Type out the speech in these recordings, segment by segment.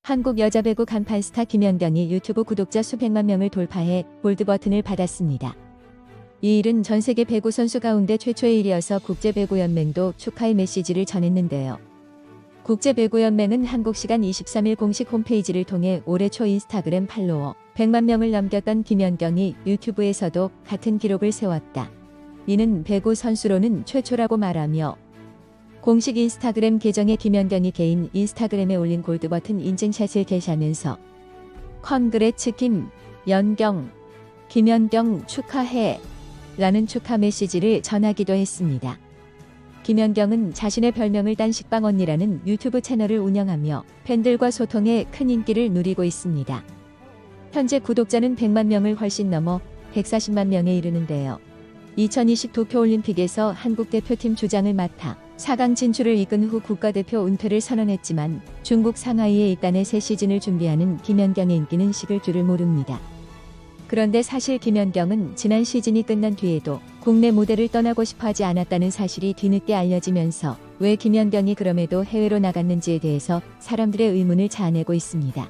한국 여자 배구 간판 스타 김연경이 유튜브 구독자 수백만 명을 돌파해 골드 버튼을 받았습니다. 이 일은 전 세계 배구 선수 가운데 최초의 일이어서 국제배구연맹도 축하의 메시지를 전했는데요. 국제배구연맹은 한국 시간 23일 공식 홈페이지를 통해 올해 초 인스타그램 팔로워 100만 명을 넘겼던 김연경이 유튜브에서도 같은 기록을 세웠다. 이는 배구 선수로는 최초라고 말하며 공식 인스타그램 계정에 김연경이 개인 인스타그램에 올린 골드버튼 인증샷을 게시하면서 컨그레츠 김연경, 김연경 축하해 라는 축하 메시지를 전하기도 했습니다. 김연경은 자신의 별명을 딴 식빵 언니라는 유튜브 채널을 운영하며 팬들과 소통에 큰 인기를 누리고 있습니다. 현재 구독자는 100만 명을 훨씬 넘어 140만 명에 이르는데요. 2020 도쿄올림픽에서 한국 대표팀 주장을 맡아 4강 진출을 이끈 후 국가대표 은퇴를 선언했지만 중국 상하이에 입단해 새 시즌을 준비하는 김연경의 인기는 식을 줄을 모릅니다. 그런데 사실 김연경은 지난 시즌이 끝난 뒤에도 국내 무대를 떠나고 싶어 하지 않았다는 사실이 뒤늦게 알려지면서 왜 김연경이 그럼에도 해외로 나갔는지에 대해서 사람들의 의문을 자아내고 있습니다.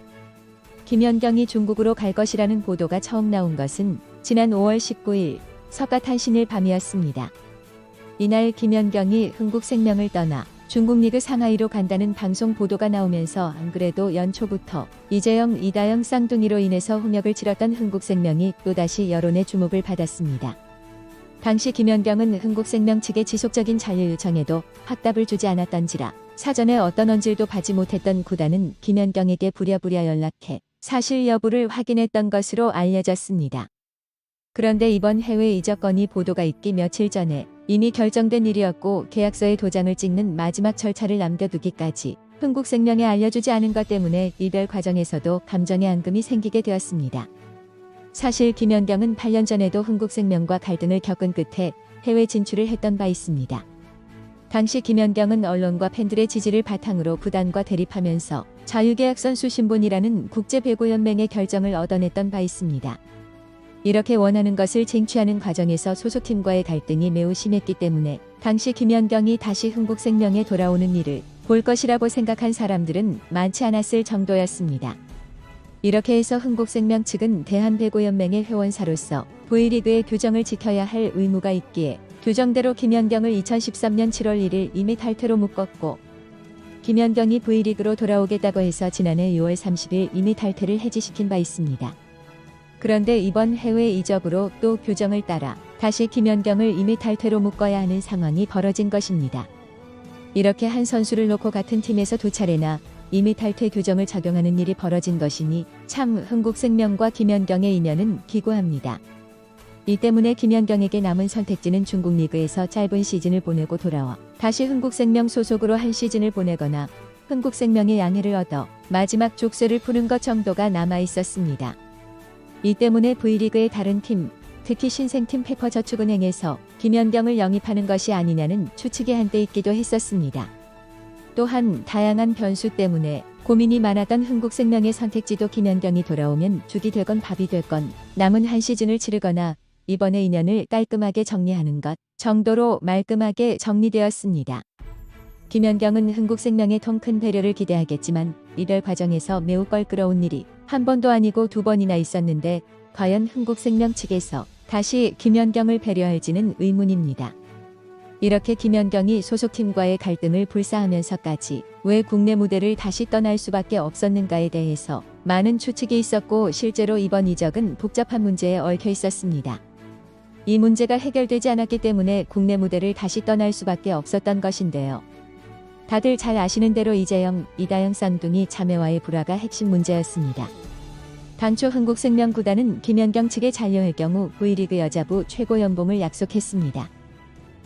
김연경이 중국으로 갈 것이라는 보도가 처음 나온 것은 지난 5월 19일 석가탄신일 밤이었습니다. 이날 김연경이 흥국생명을 떠나 중국 리그 상하이로 간다는 방송 보도가 나오면서 안 그래도 연초부터 이재영, 이다영 쌍둥이로 인해서 훈역을 치렀던 흥국생명이 또다시 여론의 주목을 받았습니다. 당시 김연경은 흥국생명 측의 지속적인 잔류 요청에도 확답을 주지 않았던지라 사전에 어떤 언질도 받지 못했던 구단은 김연경에게 부랴부랴 연락해 사실 여부를 확인했던 것으로 알려졌습니다. 그런데 이번 해외 이적 건이 보도가 있기 며칠 전에 이미 결정된 일이었고 계약서에 도장을 찍는 마지막 절차를 남겨두기까지 흥국생명에 알려주지 않은 것 때문에 이별 과정에서도 감정의 앙금이 생기게 되었습니다. 사실 김연경은 8년 전에도 흥국생명과 갈등을 겪은 끝에 해외 진출을 했던 바 있습니다. 당시 김연경은 언론과 팬들의 지지를 바탕으로 구단과 대립하면서 자유계약 선수 신분이라는 국제배구연맹의 결정을 얻어냈던 바 있습니다. 이렇게 원하는 것을 쟁취하는 과정에서 소속팀과의 갈등이 매우 심했기 때문에 당시 김연경이 다시 흥국생명에 돌아오는 일을 볼 것이라고 생각한 사람들은 많지 않았을 정도였습니다. 이렇게 해서 흥국생명 측은 대한배구연맹의 회원사로서 V리그의 규정을 지켜야 할 의무가 있기에 규정대로 김연경을 2013년 7월 1일 이미 탈퇴로 묶었고 김연경이 V리그로 돌아오겠다고 해서 지난해 6월 30일 이미 탈퇴를 해지시킨 바 있습니다. 그런데 이번 해외 이적으로 또 규정을 따라 다시 김연경을 이미 탈퇴로 묶어야 하는 상황이 벌어진 것입니다. 이렇게 한 선수를 놓고 같은 팀에서 두 차례나 이미 탈퇴 규정을 적용하는 일이 벌어진 것이니 참 흥국생명과 김연경의 인연은 기구합니다. 이 때문에 김연경에게 남은 선택지는 중국 리그에서 짧은 시즌을 보내고 돌아와 다시 흥국생명 소속으로 한 시즌을 보내거나 흥국생명의 양해를 얻어 마지막 족쇄를 푸는 것 정도가 남아 있었습니다. 이 때문에 V리그의 다른 팀, 특히 신생팀 페퍼저축은행에서 김연경을 영입하는 것이 아니냐는 추측이 한때 있기도 했었습니다. 또한 다양한 변수 때문에 고민이 많았던 흥국생명의 선택지도 김연경이 돌아오면 죽이 되건 밥이 되건 남은 한 시즌을 치르거나 이번의 인연을 깔끔하게 정리하는 것 정도로 말끔하게 정리되었습니다. 김연경은 흥국생명의 통 큰 배려를 기대하겠지만 이별 과정에서 매우 껄끄러운 일이 한 번도 아니고 두 번이나 있었는데 과연 흥국생명 측에서 다시 김연경을 배려할지는 의문입니다. 이렇게 김연경이 소속팀과의 갈등을 불사하면서까지 왜 국내 무대를 다시 떠날 수밖에 없었는가에 대해서 많은 추측이 있었고 실제로 이번 이적은 복잡한 문제에 얽혀 있었습니다. 이 문제가 해결되지 않았기 때문에 국내 무대를 다시 떠날 수밖에 없었던 것인데요. 다들 잘 아시는 대로 이재영, 이다영 쌍둥이 자매와의 불화가 핵심 문제였습니다. 당초 흥국생명 구단은 김연경 측에 잔류할 경우 V리그 여자부 최고 연봉을 약속했습니다.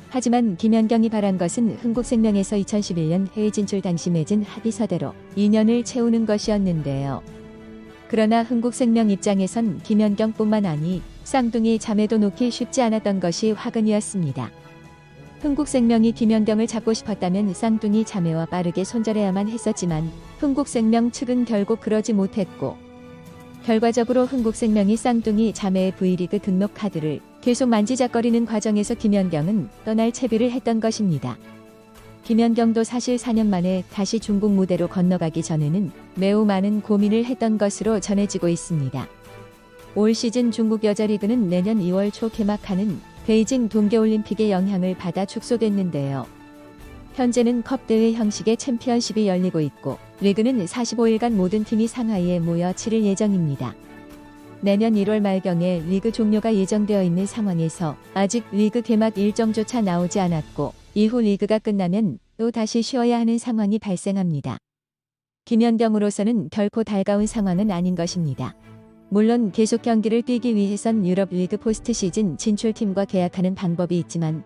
하지만 김연경이 바란 것은 흥국생명에서 2011년 해외 진출 당시 맺은 합의서대로 2년을 채우는 것이었는데요. 그러나 흥국생명 입장에선 김연경뿐만 아니 쌍둥이 자매도 놓기 쉽지 않았던 것이 화근이었습니다. 흥국생명이 김연경을 잡고 싶었다면 쌍둥이 자매와 빠르게 손절해야만 했었지만 흥국생명 측은 결국 그러지 못했고 결과적으로 흥국생명이 쌍둥이 자매의 V리그 등록 카드를 계속 만지작거리는 과정에서 김연경은 떠날 채비를 했던 것입니다. 김연경도 사실 4년 만에 다시 중국 무대로 건너가기 전에는 매우 많은 고민을 했던 것으로 전해지고 있습니다. 올 시즌 중국 여자리그는 내년 2월 초 개막하는 베이징 동계올림픽의 영향을 받아 축소됐는데요. 현재는 컵대회 형식의 챔피언십이 열리고 있고 리그는 45일간 모든 팀이 상하이에 모여 치를 예정입니다. 내년 1월 말경에 리그 종료가 예정되어 있는 상황에서 아직 리그 개막 일정조차 나오지 않았고 이후 리그가 끝나면 또 다시 쉬어야 하는 상황이 발생합니다. 김연경으로서는 결코 달가운 상황은 아닌 것입니다. 물론 계속 경기를 뛰기 위해선 유럽 리그 포스트 시즌 진출팀과 계약하는 방법이 있지만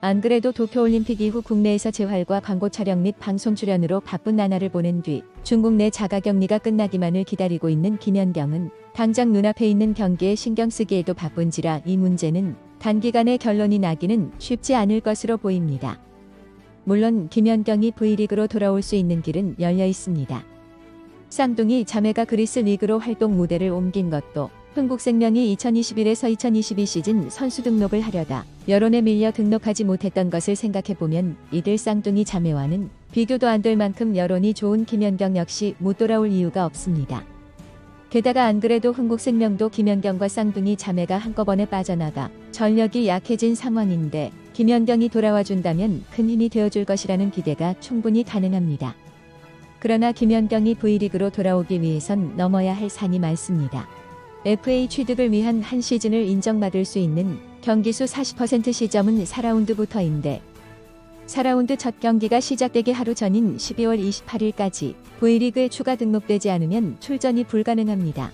안 그래도 도쿄올림픽 이후 국내에서 재활과 광고 촬영 및 방송 출연으로 바쁜 나날을 보낸 뒤 중국 내 자가격리가 끝나기만을 기다리고 있는 김연경은 당장 눈앞에 있는 경기에 신경 쓰기에도 바쁜지라 이 문제는 단기간에 결론이 나기는 쉽지 않을 것으로 보입니다. 물론 김연경이 V리그로 돌아올 수 있는 길은 열려 있습니다. 쌍둥이 자매가 그리스 리그로 활동 무대를 옮긴 것도 흥국생명이 2021에서 2022 시즌 선수 등록을 하려다 여론에 밀려 등록하지 못했던 것을 생각해보면 이들 쌍둥이 자매와는 비교도 안 될 만큼 여론이 좋은 김연경 역시 못 돌아올 이유가 없습니다. 게다가 안 그래도 흥국생명도 김연경과 쌍둥이 자매가 한꺼번에 빠져나가 전력이 약해진 상황인데 김연경이 돌아와 준다면 큰 힘이 되어줄 것이라는 기대가 충분히 가능합니다. 그러나 김연경이 V리그로 돌아오기 위해선 넘어야 할 산이 많습니다. FA 취득을 위한 한 시즌을 인정받을 수 있는 경기수 40% 시점은 4라운드부터인데 4라운드 첫 경기가 시작되기 하루 전인 12월 28일까지 V리그에 추가 등록되지 않으면 출전이 불가능합니다.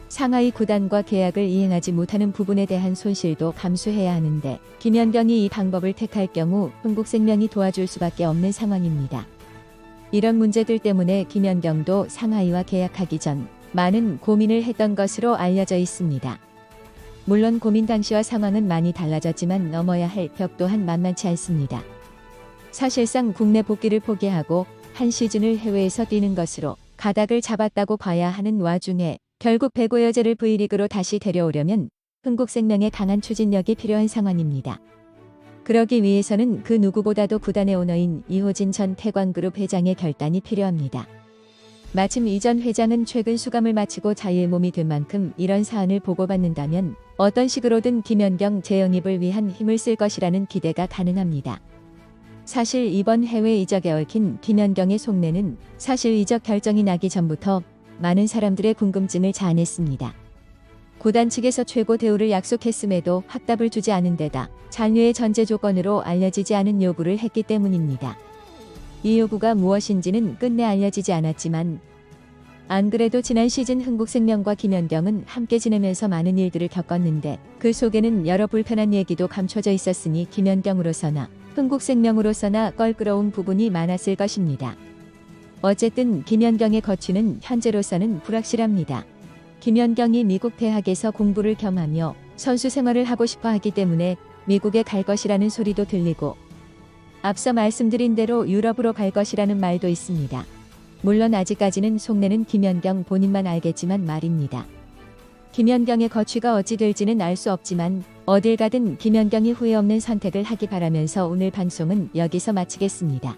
상하이 구단과 계약을 이행하지 못하는 부분에 대한 손실도 감수해야 하는데 김연경이 이 방법을 택할 경우 흥국생명이 도와줄 수밖에 없는 상황입니다. 이런 문제들 때문에 김연경도 상하이와 계약하기 전 많은 고민을 했던 것으로 알려져 있습니다. 물론 고민 당시와 상황은 많이 달라졌지만 넘어야 할 벽 또한 만만치 않습니다. 사실상 국내 복귀를 포기하고 한 시즌을 해외에서 뛰는 것으로 가닥을 잡았다고 봐야 하는 와중에 결국 배구여제를 V리그로 다시 데려오려면 흥국생명의 강한 추진력이 필요한 상황입니다. 그러기 위해서는 그 누구보다도 구단의 오너인 이호진 전 태광그룹 회장의 결단이 필요합니다. 마침 이 전 회장은 최근 수감을 마치고 자유의 몸이 된 만큼 이런 사안을 보고받는다면 어떤 식으로든 김연경 재영입을 위한 힘을 쓸 것이라는 기대가 가능합니다. 사실 이번 해외 이적에 얽힌 김연경의 속내는 사실 이적 결정이 나기 전부터 많은 사람들의 궁금증을 자아냈습니다. 구단 측에서 최고 대우를 약속했음에도 확답을 주지 않은 데다 잔류의 전제 조건으로 알려지지 않은 요구를 했기 때문입니다. 이 요구가 무엇인지는 끝내 알려지지 않았지만 안 그래도 지난 시즌 흥국생명과 김연경은 함께 지내면서 많은 일들을 겪었는데 그 속에는 여러 불편한 얘기도 감춰져 있었으니 김연경으로서나 흥국생명으로서나 껄끄러운 부분이 많았을 것입니다. 어쨌든 김연경의 거취는 현재로서는 불확실합니다. 김연경이 미국 대학에서 공부를 겸하며 선수 생활을 하고 싶어 하기 때문에 미국에 갈 것이라는 소리도 들리고 앞서 말씀드린 대로 유럽으로 갈 것이라는 말도 있습니다. 물론 아직까지는 속내는 김연경 본인만 알겠지만 말입니다. 김연경의 거취가 어찌 될지는 알 수 없지만 어딜 가든 김연경이 후회 없는 선택을 하기 바라면서 오늘 방송은 여기서 마치겠습니다.